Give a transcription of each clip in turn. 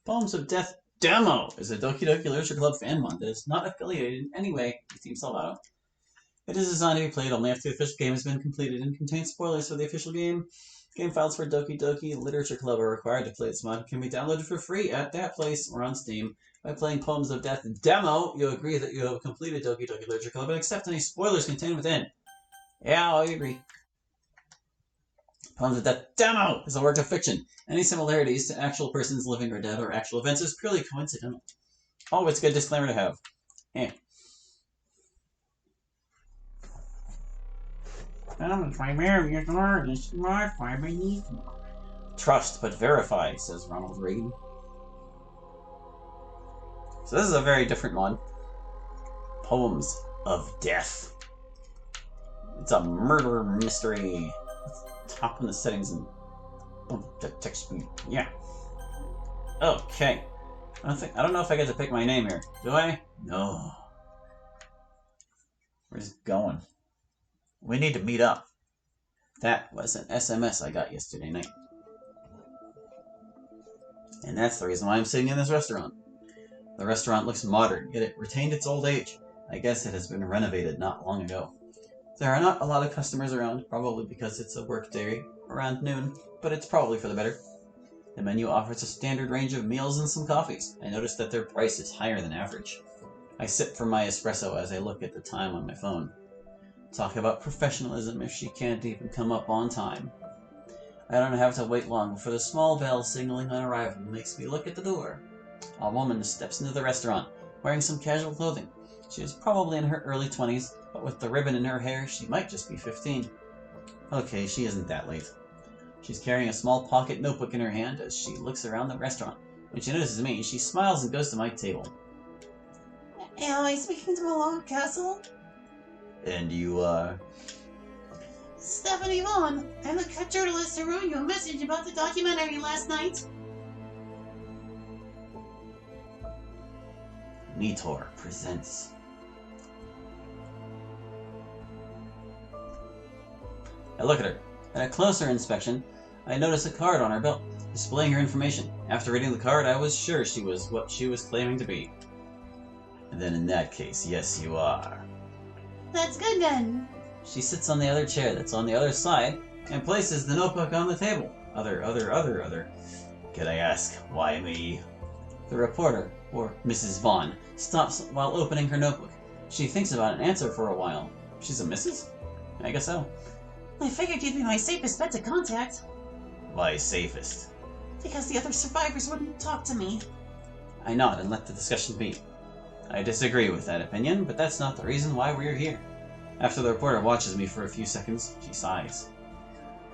Poems of Death Demo is a Doki Doki Literature Club fan mod that is not affiliated in any way with Team Salvato. It is designed to be played only after the official game has been completed and contains spoilers for the official game. Game files for Doki Doki Literature Club are required to play this mod and can be downloaded for free at that place or on Steam. By playing Poems of Death Demo, you agree that you have completed Doki Doki Literature Club and accept any spoilers contained within. Yeah, I agree. Poems of Death Demo is a work of fiction. Any similarities to actual persons living or dead or actual events is purely coincidental. Always a good disclaimer to have. Trust but verify, says Ronald Reagan. So this is a very different one. Poems of Death. It's a murder mystery. Let's top in the settings and bump the text speed. Yeah. Okay. I don't know if I get to pick my name here. Do I? No. Where's it going? We need to meet up. That was an SMS I got yesterday night. And that's the reason why I'm sitting in this restaurant. The restaurant looks modern, yet it retained its old age. I guess it has been renovated not long ago. There are not a lot of customers around, probably because it's a work day around noon, but it's probably for the better. The menu offers a standard range of meals and some coffees. I noticed that their price is higher than average. I sip from my espresso as I look at the time on my phone. Talk about professionalism if she can't even come up on time. I don't have to wait long before the small bell signaling on arrival makes me look at the door. A woman steps into the restaurant, wearing some casual clothing. She is probably in her early 20s, but with the ribbon in her hair, she might just be 15. Okay, she isn't that late. She's carrying a small pocket notebook in her hand as she looks around the restaurant. When she notices me, she smiles and goes to my table. Am I speaking to Malone Castle? And you are? Stephanie Vaughn. I'm the cut journalist who wrote you a message about the documentary last night. Nitor presents. I look at her. At a closer inspection, I notice a card on her belt, displaying her information. After reading the card, I was sure she was what she was claiming to be. And then in that case, yes, you are. That's good then. She sits on the other chair that's on the other side and places the notebook on the table. Other. Can I ask, why me? The reporter, or Mrs. Vaughn, stops while opening her notebook. She thinks about an answer for a while. She's a Mrs.? I guess so. I figured you'd be my safest bet to contact. Why safest? Because the other survivors wouldn't talk to me. I nod and let the discussion be. I disagree with that opinion, but that's not the reason why we're here. After the reporter watches me for a few seconds, she sighs.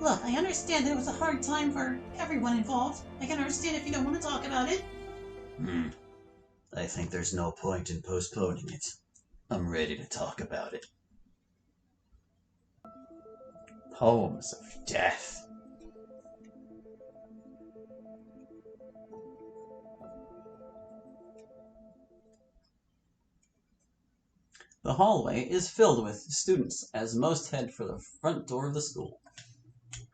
Look, I understand that it was a hard time for everyone involved. I can understand if you don't want to talk about it. I think there's no point in postponing it. I'm ready to talk about it. Poems of Death. The hallway is filled with students as most head for the front door of the school.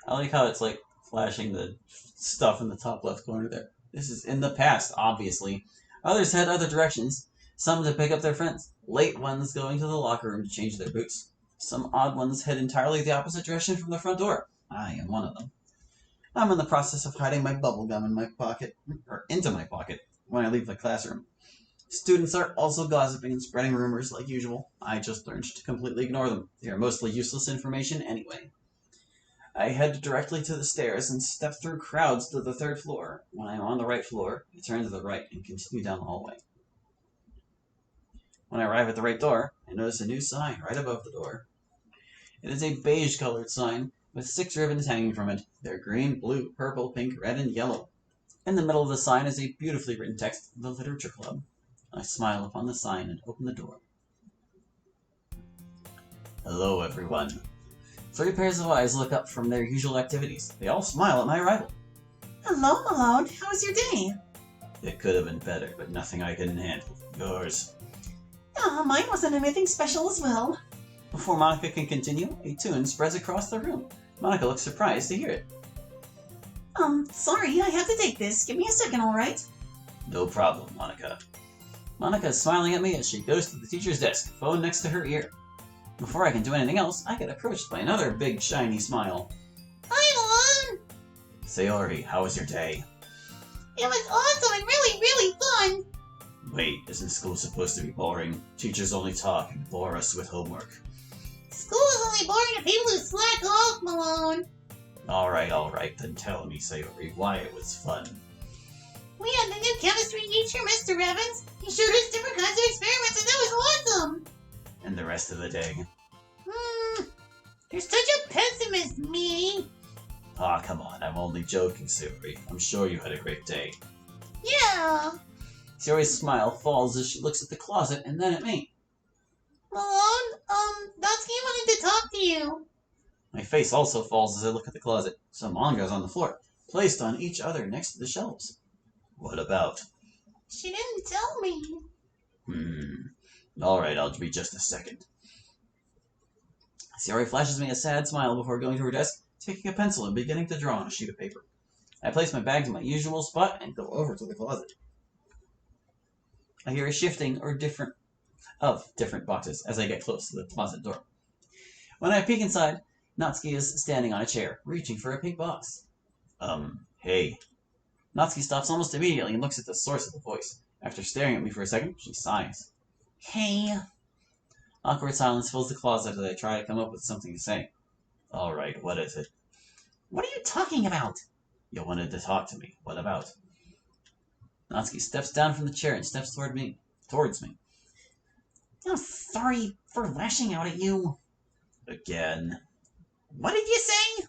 I like how it's like flashing the stuff in the top left corner there. This is in the past, obviously. Others head other directions, some to pick up their friends. Late ones going to the locker room to change their boots. Some odd ones head entirely the opposite direction from the front door. I am one of them. I'm in the process of hiding my bubble gum in my pocket, or into my pocket, when I leave the classroom. Students are also gossiping and spreading rumors like usual. I just learned to completely ignore them. They are mostly useless information anyway. I head directly to the stairs and step through crowds to the third floor. When I'm on the right floor, I turn to the right and continue down the hallway. When I arrive at the right door, I notice a new sign right above the door. It is a beige-colored sign with 6 ribbons hanging from it. They're green, blue, purple, pink, red, and yellow. In the middle of the sign is a beautifully written text, The Literature Club. I smile upon the sign and open the door. Hello, everyone. 3 pairs of eyes look up from their usual activities. They all smile at my arrival. Hello, Malone. How was your day? It could have been better, but nothing I couldn't handle. Yours. Mine wasn't anything special as well. Before Monika can continue, a tune spreads across the room. Monika looks surprised to hear it. Sorry, I have to take this. Give me a second, alright? No problem, Monika. Monika is smiling at me as she goes to the teacher's desk, phone next to her ear. Before I can do anything else, I get approached by another big, shiny smile. Hi, Malone! Sayori, how was your day? It was awesome and really, really fun! Wait, isn't school supposed to be boring? Teachers only talk and bore us with homework. School is only boring to people who slack off, Malone! Alright, then tell me, Sayori, why it was fun. We had the new chemistry teacher, Mr. Evans. He showed us different kinds of experiments and that was awesome! And the rest of the day? You're such a pessimist, me. Ah, come on, I'm only joking, Sayori. I'm sure you had a great day. Yeah. Sayori's smile falls as she looks at the closet and then at me. Malone, Dusky wanted to talk to you. My face also falls as I look at the closet. Some mangas on the floor, placed on each other next to the shelves. What about? She didn't tell me. Alright, I'll be just a second. Sayori flashes me a sad smile before going to her desk, taking a pencil and beginning to draw on a sheet of paper. I place my bags in my usual spot and go over to the closet. I hear a shifting of different boxes as I get close to the closet door. When I peek inside, Natsuki is standing on a chair, reaching for a pink box. Hey. Natsuki stops almost immediately and looks at the source of the voice. After staring at me for a second, she sighs. Hey. Awkward silence fills the closet as I try to come up with something to say. Alright, what is it? What are you talking about? You wanted to talk to me. What about? Natsuki steps down from the chair and steps towards me. I'm sorry for lashing out at you. Again. What did you say?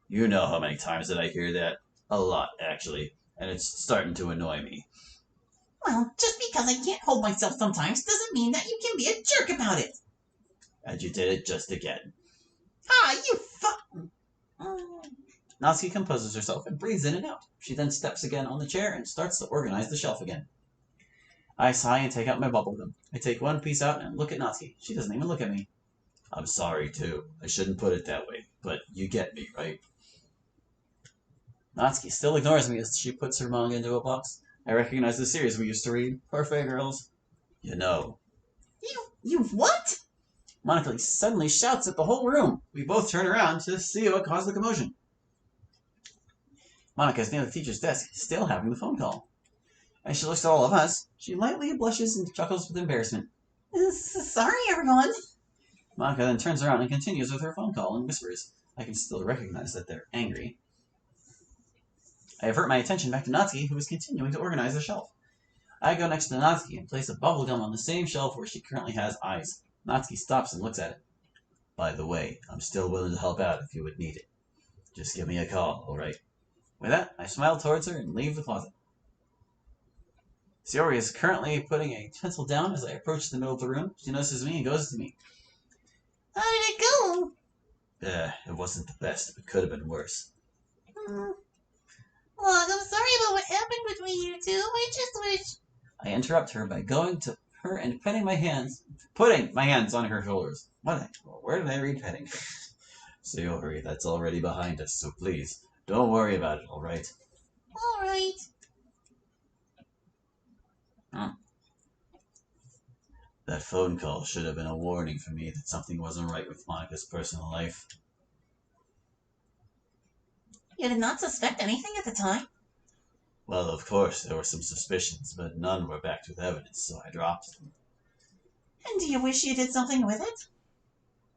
You know how many times did I hear that? A lot, actually. And it's starting to annoy me. Well, just because I can't hold myself sometimes doesn't mean that you can be a jerk about it. And you did it just again. Ah, you Natsuki composes herself and breathes in and out. She then steps again on the chair and starts to organize the shelf again. I sigh and take out my bubblegum. I take one piece out and look at Natsuki. She doesn't even look at me. I'm sorry, too. I shouldn't put it that way, but you get me, right? Natsuki still ignores me as she puts her manga into a box. I recognize the series we used to read. Parfait Girls. You know. You what? Monika suddenly shouts at the whole room. We both turn around to see what caused the commotion. Monika is near the teacher's desk, still having the phone call. As she looks at all of us, she lightly blushes and chuckles with embarrassment. Sorry, everyone. Monika then turns around and continues with her phone call and whispers. I can still recognize that they're angry. I avert my attention back to Natsuki, who is continuing to organize the shelf. I go next to Natsuki and place a bubblegum on the same shelf where she currently has eyes. Natsuki stops and looks at it. By the way, I'm still willing to help out if you would need it. Just give me a call, alright? With that, I smile towards her and leave the closet. Sayori is currently putting a pencil down as I approach the middle of the room. She notices me and goes to me. How did it go? It wasn't the best, but could have been worse. Look, I'm sorry about what happened between you two. I just wish... I interrupt her by going to her and putting my hands on her shoulders. Where did I read petting? Sayori, that's already behind us, so please, don't worry about it, alright? Alright. That phone call should have been a warning for me that something wasn't right with Monika's personal life. You did not suspect anything at the time? Well, of course, there were some suspicions, but none were backed with evidence, so I dropped them. And do you wish you did something with it?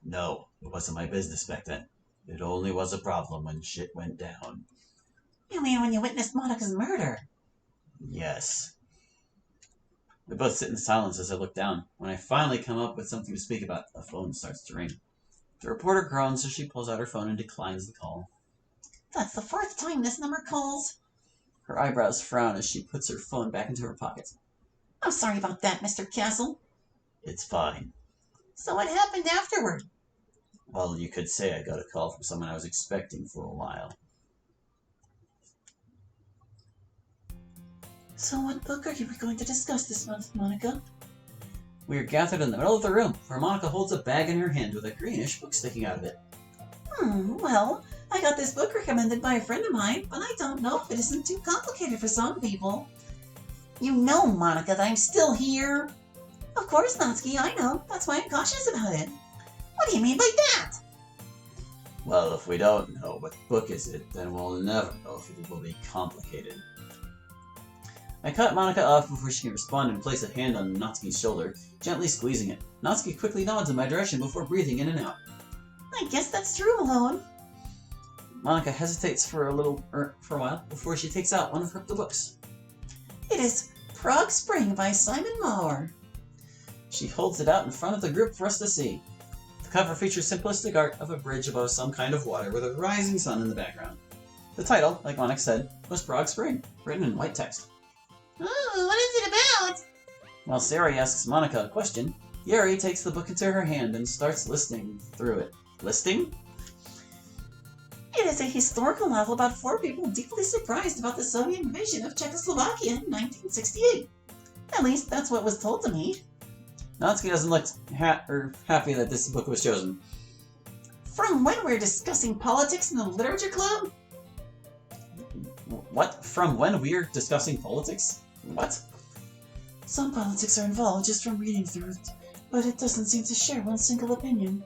No, it wasn't my business back then. It only was a problem when shit went down. You mean when you witnessed Monika's murder? Yes. We both sit in silence as I look down. When I finally come up with something to speak about, the phone starts to ring. The reporter groans as she pulls out her phone and declines the call. That's the fourth time this number calls. Her eyebrows frown as she puts her phone back into her pocket. I'm sorry about that, Mr. Castle. It's fine. So what happened afterward? Well, you could say I got a call from someone I was expecting for a while. So what book are you going to discuss this month, Monika? We are gathered in the middle of the room, where Monika holds a bag in her hand with a greenish book sticking out of it. Well, I got this book recommended by a friend of mine, but I don't know if it isn't too complicated for some people. You know, Monika, that I'm still here. Of course, Natsuki, I know. That's why I'm cautious about it. What do you mean by that? Well, if we don't know what book is it, then we'll never know if it will be complicated. I cut Monika off before she can respond and place a hand on Natsuki's shoulder, gently squeezing it. Natsuki quickly nods in my direction before breathing in and out. I guess that's true, Malone. Monika hesitates for a while before she takes out one of the books. It is Prague Spring by Simon Mauer. She holds it out in front of the group for us to see. The cover features simplistic art of a bridge above some kind of water with a rising sun in the background. The title, like Monika said, was Prague Spring, written in white text. Ooh, what is it about? While Sari asks Monika a question, Yuri takes the book into her hand and starts listening through it. Listing? It is a historical novel about 4 people deeply surprised about the Soviet invasion of Czechoslovakia in 1968. At least, that's what was told to me. Natsuki doesn't look happy that this book was chosen. From when we're discussing politics in the literature club? What? From when we're discussing politics? What? Some politics are involved just from reading through it, but it doesn't seem to share one single opinion.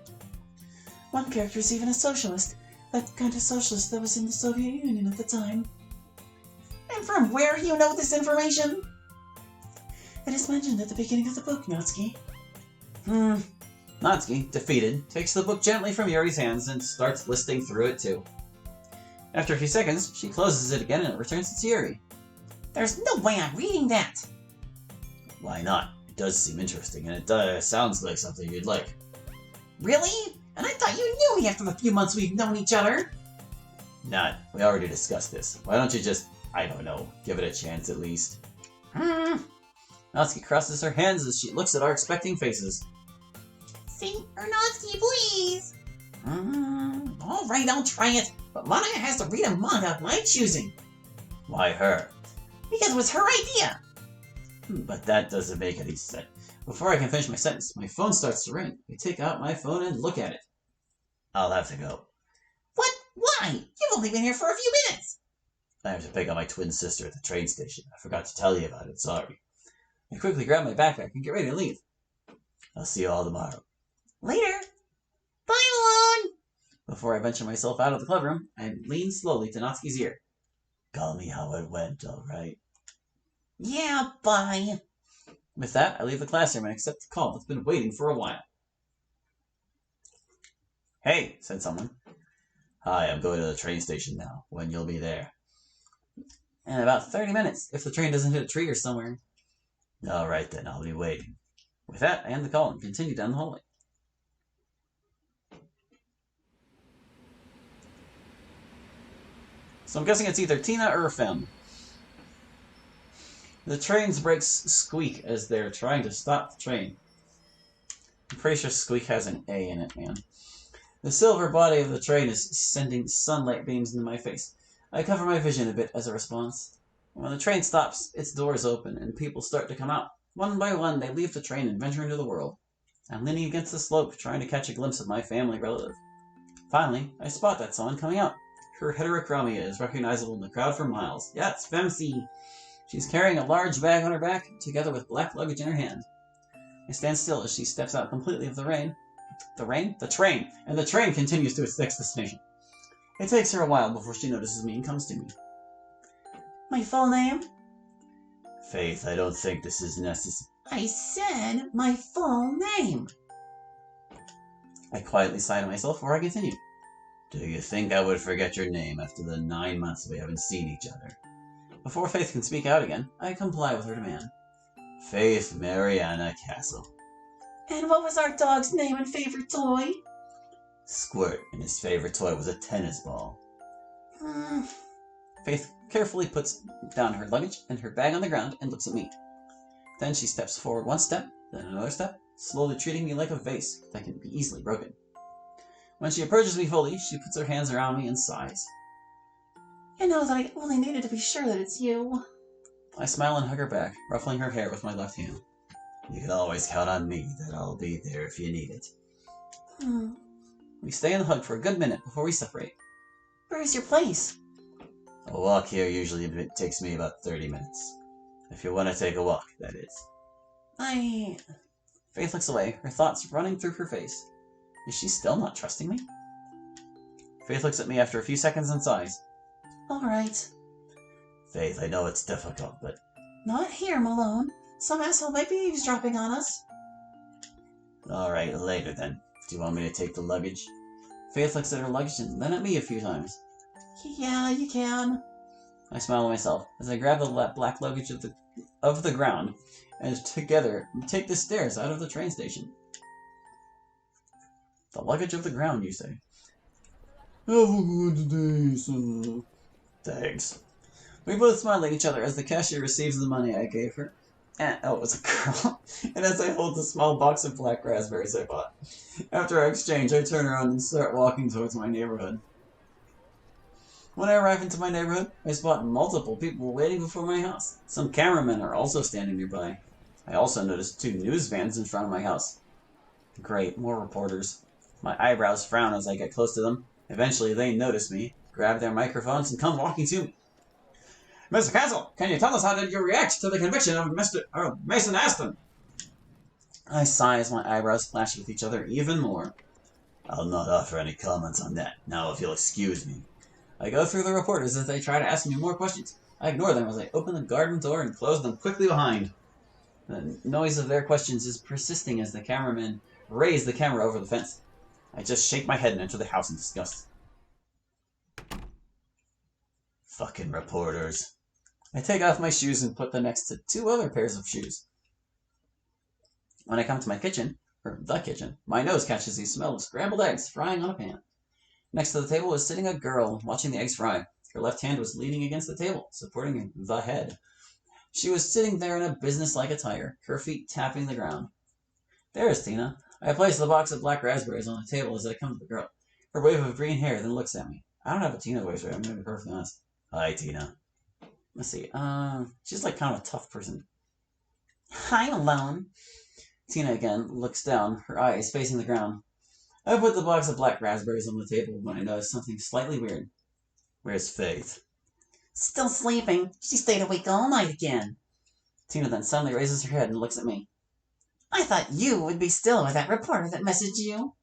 One character is even a socialist, that kind of socialist that was in the Soviet Union at the time. And from where you know this information? It is mentioned at the beginning of the book, Natsuki. Natsuki, defeated, takes the book gently from Yuri's hands and starts listing through it too. After a few seconds, she closes it again and returns it to Yuri. There's no way I'm reading that! Why not? It does seem interesting, and it sounds like something you'd like. Really? And I thought you knew me after the few months we've known each other! Not. We already discussed this. Why don't you just, I don't know, give it a chance at least? Natsuki crosses her hands as she looks at our expecting faces. See, Natsuki, please! Alright, I'll try it, but Monika has to read a manga of my choosing. Why her? Because it was her idea! But that doesn't make any sense. Before I can finish my sentence, my phone starts to ring. I take out my phone and look at it. I'll have to go. What? Why? You've only been here for a few minutes! I have to pick up my twin sister at the train station. I forgot to tell you about it, sorry. I quickly grab my backpack and get ready to leave. I'll see you all tomorrow. Later! Bye, Malone! Before I venture myself out of the clubroom, I lean slowly to Natsuki's ear. Call me how it went, alright? Yeah, bye. With that, I leave the classroom and accept the call that's been waiting for a while. Hey, said someone. Hi, I'm going to the train station now. When you'll be there? In about 30 minutes, if the train doesn't hit a tree or somewhere. Alright then, I'll be waiting. With that, I end the call and continue down the hallway. So I'm guessing it's either Tina or Fem. The train's brakes squeak as they're trying to stop the train. I'm pretty sure squeak has an A in it, man. The silver body of the train is sending sunlight beams into my face. I cover my vision a bit as a response. When the train stops, its doors open and people start to come out. One by one, they leave the train and venture into the world. I'm leaning against the slope, trying to catch a glimpse of my family relative. Finally, I spot that someone coming out. Her heterochromia is recognizable in the crowd for miles. Yeah, it's Femsi. She's carrying a large bag on her back, together with black luggage in her hand. I stand still as she steps out completely of the rain. The rain? The train! And the train continues to its next destination. It takes her a while before she notices me and comes to me. My full name? Faith, I don't think this is necessary. I said my full name. I quietly sigh to myself before I continue. Do you think I would forget your name after the 9 months we haven't seen each other? Before Faith can speak out again, I comply with her demand. Faith Mariana Castle. And what was our dog's name and favorite toy? Squirt, and his favorite toy was a tennis ball. Faith carefully puts down her luggage and her bag on the ground and looks at me. Then she steps forward one step, then another step, slowly treating me like a vase that can be easily broken. When she approaches me fully, she puts her hands around me and sighs. You know that I only needed to be sure that it's you. I smile and hug her back, ruffling her hair with my left hand. You can always count on me that I'll be there if you need it. We stay in the hug for a good minute before we separate. Where is your place? A walk here usually takes me about 30 minutes. If you want to take a walk, that is. Faith looks away, her thoughts running through her face. Is she still not trusting me? Faith looks at me after a few seconds and sighs. Alright. Faith, I know it's difficult, but... Not here, Malone. Some asshole might be eavesdropping on us. Alright, later then. Do you want me to take the luggage? Faith looks at her luggage and then at me a few times. Yeah, you can. I smile to myself as I grab the black luggage of the ground and together take the stairs out of the train station. The luggage of the ground, you say? Have a good day, son. Thanks. We both smile at each other as the cashier receives the money I gave her. Oh, it was a girl. And as I hold the small box of black raspberries I bought. After our exchange, I turn around and start walking towards my neighborhood. When I arrive into my neighborhood, I spot multiple people waiting before my house. Some cameramen are also standing nearby. I also notice 2 news vans in front of my house. Great, more reporters. My eyebrows frown as I get close to them. Eventually, they notice me, grab their microphones, and come walking to me. Mr. Castle, can you tell us how did you react to the conviction of Mason Aston? I sigh as my eyebrows clash with each other even more. I'll not offer any comments on that, now if you'll excuse me. I go through the reporters as they try to ask me more questions. I ignore them as I open the garden door and close them quickly behind. The noise of their questions is persisting as the cameramen raise the camera over the fence. I just shake my head and enter the house in disgust. Fucking reporters. I take off my shoes and put them next to 2 other pairs of shoes. When I come to my kitchen, or the kitchen, my nose catches the smell of scrambled eggs frying on a pan. Next to the table was sitting a girl watching the eggs fry. Her left hand was leaning against the table, supporting the head. She was sitting there in a business-like attire, her feet tapping the ground. There's Tina. I place the box of black raspberries on the table as I come to the girl. Her wave of green hair then looks at me. I don't have a Tina voice right, I'm gonna be perfectly honest. Hi, Tina. Let's see, she's like kind of a tough person. Hi, Malone. Tina again looks down, her eyes facing the ground. I put the box of black raspberries on the table when I notice something slightly weird. Where's Faith? Still sleeping. She stayed awake all night again. Tina then suddenly raises her head and looks at me. I thought you would be still with that reporter that messaged you.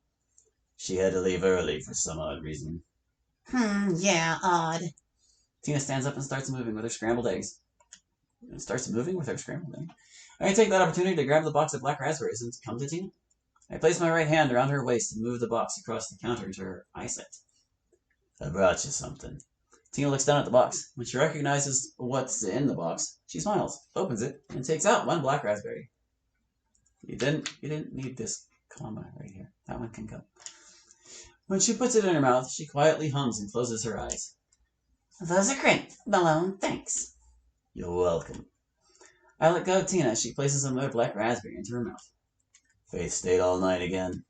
She had to leave early for some odd reason. Yeah, odd. Tina stands up and starts moving with her scrambled eggs. I take that opportunity to grab the box of black raspberries and come to Tina. I place my right hand around her waist and move the box across the counter to her eyesight. I brought you something. Tina looks down at the box. When she recognizes what's in the box, she smiles, opens it, and takes out 1 black raspberry. You didn't need this comma right here. That one can go. When she puts it in her mouth, she quietly hums and closes her eyes. Those are great, Malone. Thanks. You're welcome. I let go of Tina as she places another black raspberry into her mouth. Faith stayed all night again.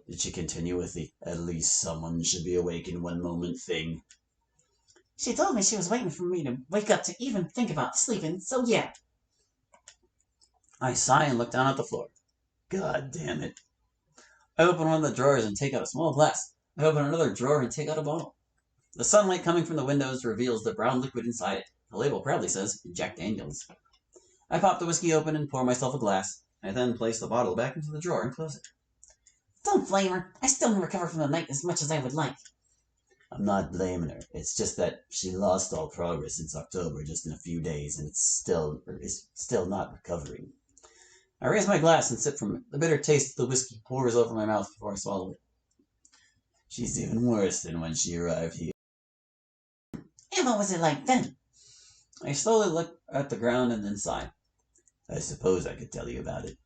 Did she continue with the at least someone should be awake in one moment thing? She told me she was waiting for me to wake up to even think about sleeping, so yeah. I sigh and look down at the floor. God damn it. I open one of the drawers and take out a small glass. I open another drawer and take out a bottle. The sunlight coming from the windows reveals the brown liquid inside it. The label proudly says Jack Daniels. I pop the whiskey open and pour myself a glass. I then place the bottle back into the drawer and close it. Don't blame her. I still haven't recovered from the night as much as I would like. I'm not blaming her. It's just that she lost all progress since October just in a few days, and is still not recovering. I raise my glass and sip from it. The bitter taste of the whiskey pours over my mouth before I swallow it. She's even worse than when she arrived here. And what was it like then? I slowly look at the ground and then sigh. I suppose I could tell you about it.